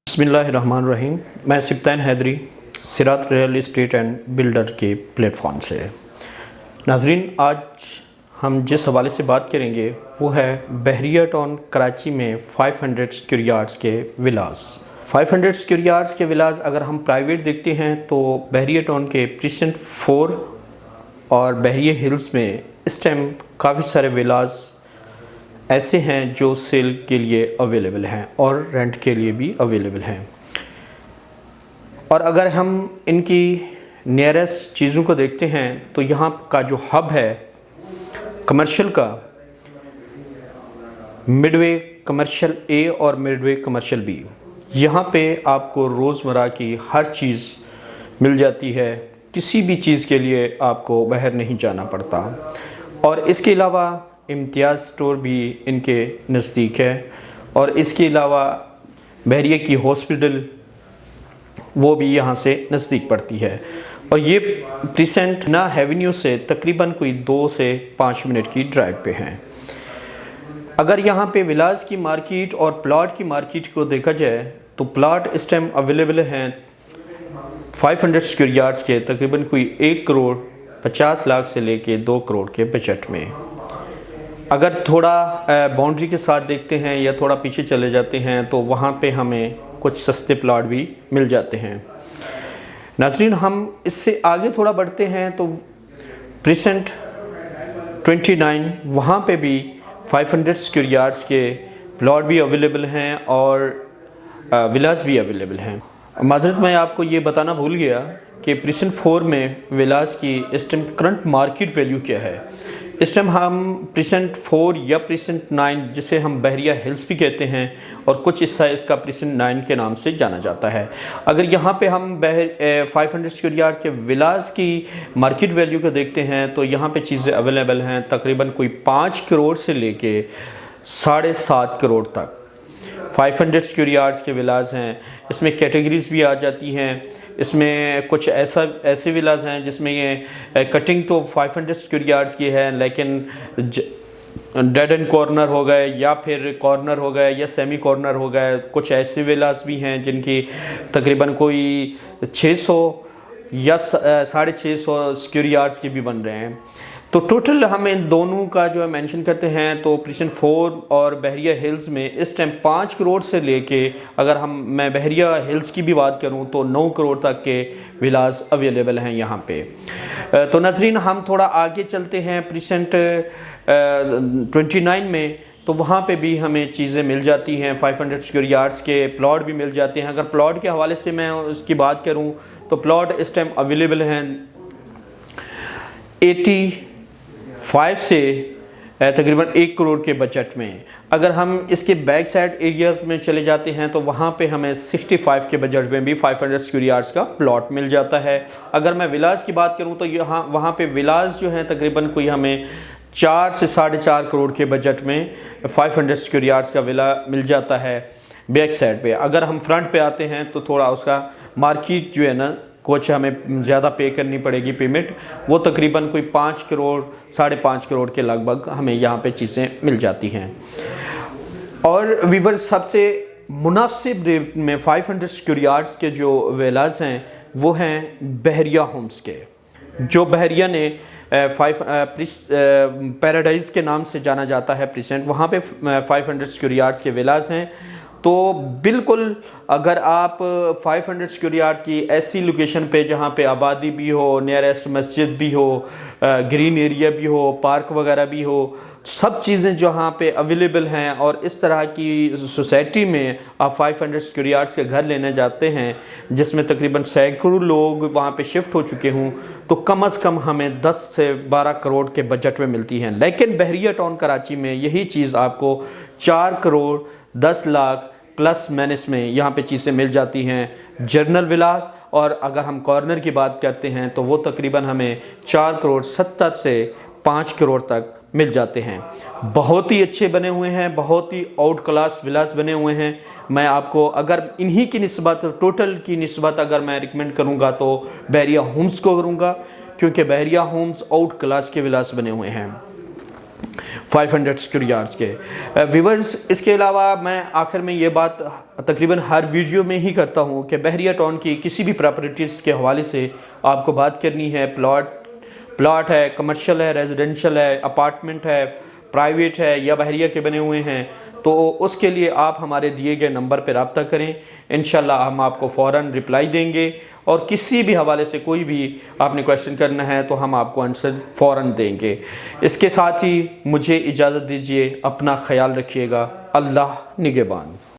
बिस्मिल्लाहिर्रहमानिर्रहीम। मैं सिब्तैन हैदरी सिरात रियल इस्टेट एंड बिल्डर के प्लेटफॉर्म से। नाजरीन, आज हम जिस हवाले से बात करेंगे वो है बहरिया टाउन कराची में 500 स्क्वायर यार्ड्स के विलास। 500 स्क्वायर यार्ड्स के विलास अगर हम प्राइवेट देखते हैं तो बहरिया टाउन के प्रीसेंट 4 और बहरिया हिल्स में इस टाइम काफ़ी सारे विलास ऐसे हैं जो सेल के लिए अवेलेबल हैं और रेंट के लिए भी अवेलेबल हैं। और अगर हम इनकी नियरेस्ट चीज़ों को देखते हैं तो यहाँ का जो हब है कमर्शियल का, मिडवे कमर्शियल ए और मिडवे कमर्शियल बी, यहाँ पे आपको रोज़मर्रा की हर चीज़ मिल जाती है। किसी भी चीज़ के लिए आपको बाहर नहीं जाना पड़ता। और इसके अलावा इम्तियाज़ स्टोर भी इनके नज़दीक है और इसके अलावा बहरिया की हॉस्पिटल वो भी यहाँ से नज़दीक पड़ती है। और ये प्रीसेंट ना एवेन्यू से तकरीबन कोई 2 से 5 मिनट की ड्राइव पे हैं। अगर यहाँ पे विलास की मार्केट और प्लॉट की मार्केट को देखा जाए तो प्लॉट इस टाइम अवेलेबल हैं 500 स्क्वायर यार्ड्स के तकरीबन कोई 1 करोड़ 50 लाख से लेके 2 करोड़ के बजट में। अगर थोड़ा बाउंड्री के साथ देखते हैं या थोड़ा पीछे चले जाते हैं तो वहाँ पे हमें कुछ सस्ते प्लॉट भी मिल जाते हैं। नाज़रीन, हम इससे आगे थोड़ा बढ़ते हैं तो प्रीसेंट 29 वहाँ पे भी 500 स्क्वायर यार्ड्स के प्लॉट भी अवेलेबल हैं और विलास भी अवेलेबल हैं। माज़रत मैं आपको ये बताना भूल गया कि प्रीसेंट 4 में विलास की इस टाइम करंट मार्केट वैल्यू क्या है। इस टाइम हम प्रीसेंट 4 या प्रीसेंट 9 जिसे हम बहरिया हिल्स भी कहते हैं और कुछ हिस्सा इसका प्रीसेंट 9 के नाम से जाना जाता है। अगर यहाँ पे हम 500 स्क्वायर यार्ड के विलास की मार्केट वैल्यू को देखते हैं तो यहाँ पे चीज़ें अवेलेबल हैं तकरीबन कोई 5 करोड़ से लेके 7.5 करोड़ तक 500 स्क्वायर यार्ड्स के विलास हैं। इसमें कैटेगरीज भी आ जाती हैं। इसमें कुछ ऐसे विलास हैं जिसमें ये कटिंग तो 500 स्क्वायर यार्ड्स की है लेकिन डेड एंड कॉर्नर हो गए या फिर कॉर्नर हो गए या सेमी कॉर्नर हो गए। कुछ ऐसे विलास भी हैं जिनकी तकरीबन कोई 600 या 650 स्क्वायर यार्ड्स के भी बन रहे हैं। तो टोटल हम इन दोनों का जो है मेंशन करते हैं तो प्रीसेंट 4 और बहरिया हिल्स में इस टाइम 5 करोड़ से लेके अगर मैं बहरिया हिल्स की भी बात करूं तो 9 करोड़ तक के विलास अवेलेबल हैं यहाँ पे। तो नाज़रीन, हम थोड़ा आगे चलते हैं प्रीसेंट 29 में तो वहाँ पे भी हमें चीज़ें मिल जाती हैं। 500 स्क्वायर यार्ड्स के प्लॉट भी मिल जाते हैं। अगर प्लॉट के हवाले से मैं उसकी बात करूँ तो प्लॉट इस टाइम अवेलेबल हैं 85 से तकरीबन 1 करोड़ के बजट में। अगर हम इसके बैक साइड एरियाज़ में चले जाते हैं तो वहाँ पे हमें 65 के बजट में भी 500 स्क्वायर यार्ड्स का प्लॉट मिल जाता है। अगर मैं विलास की बात करूँ तो यहाँ वहाँ पे विलास जो हैं तकरीबन कोई हमें 4 से 4.5 करोड़ के बजट में 500 स्क्वायर यार्ड्स का विला मिल जाता है बैक साइड पे। अगर हम फ्रंट पे आते हैं तो थोड़ा उसका मार्केट जो है ना कुछ हमें ज़्यादा पे करनी पड़ेगी पेमेंट, वो तकरीबन कोई 5 करोड़ 5.5 करोड़ के लगभग हमें यहाँ पे चीज़ें मिल जाती हैं। और वीवर सबसे मुनासिब रेट में 500 स्क्वायर यार्ड्स के जो विलास हैं वो हैं बहरिया होम्स के, जो बहरिया ने पैराडाइज़ के नाम से जाना जाता है प्रीसेंट। वहाँ पे 500 स्क्वायर यार्ड्स के विलास हैं। तो बिल्कुल अगर आप 500 स्क्वायर यार्ड्स की ऐसी लोकेशन पे जहाँ पे आबादी भी हो, नियरेस्ट मस्जिद भी हो, ग्रीन एरिया भी हो, पार्क वगैरह भी हो, सब चीज़ें जहाँ पे अवेलेबल हैं और इस तरह की सोसाइटी में आप 500 स्क्वायर यार्ड्स के घर लेने जाते हैं जिसमें तकरीबन सैकड़ों लोग वहाँ पे शिफ्ट हो चुके हों तो कम से कम हमें 10 से 12 करोड़ के बजट में मिलती हैं। लेकिन बहरिया टाउन कराची में यही चीज़ आपको 4 करोड़ 10 लाख प्लस माइनस में यहाँ पे चीज़ें मिल जाती हैं जर्नल विलास। और अगर हम कॉर्नर की बात करते हैं तो वो तकरीबन हमें 4 करोड़ 70 से 5 करोड़ तक मिल जाते हैं। बहुत ही अच्छे बने हुए हैं, बहुत ही आउट क्लास विलास बने हुए हैं। मैं आपको अगर इन्हीं की निस्बत टोटल की निस्बत अगर मैं रिकमेंड करूँगा तो बहरिया होम्स को करूँगा, क्योंकि बहरिया होम्स आउट क्लास के विलास बने हुए हैं। 500 स्क्वायर यार्ड्स के। व्यूवर्स, इसके अलावा मैं आखिर में ये बात तकरीबन हर वीडियो में ही करता हूँ कि बहरिया टाउन की किसी भी प्रॉपर्टीज़ के हवाले से आपको बात करनी है, प्लॉट है, कमर्शियल है, रेजिडेंशियल है, अपार्टमेंट है, प्राइवेट है या बहरिया के बने हुए हैं, तो उसके लिए आप हमारे दिए गए नंबर पर रब्ता करें। इंशाल्लाह हम आपको फ़ौरन रिप्लाई देंगे और किसी भी हवाले से कोई भी आपने क्वेश्चन करना है तो हम आपको आंसर फ़ौरन देंगे। इसके साथ ही मुझे इजाज़त दीजिए, अपना ख्याल रखिएगा। अल्लाह निगहबान।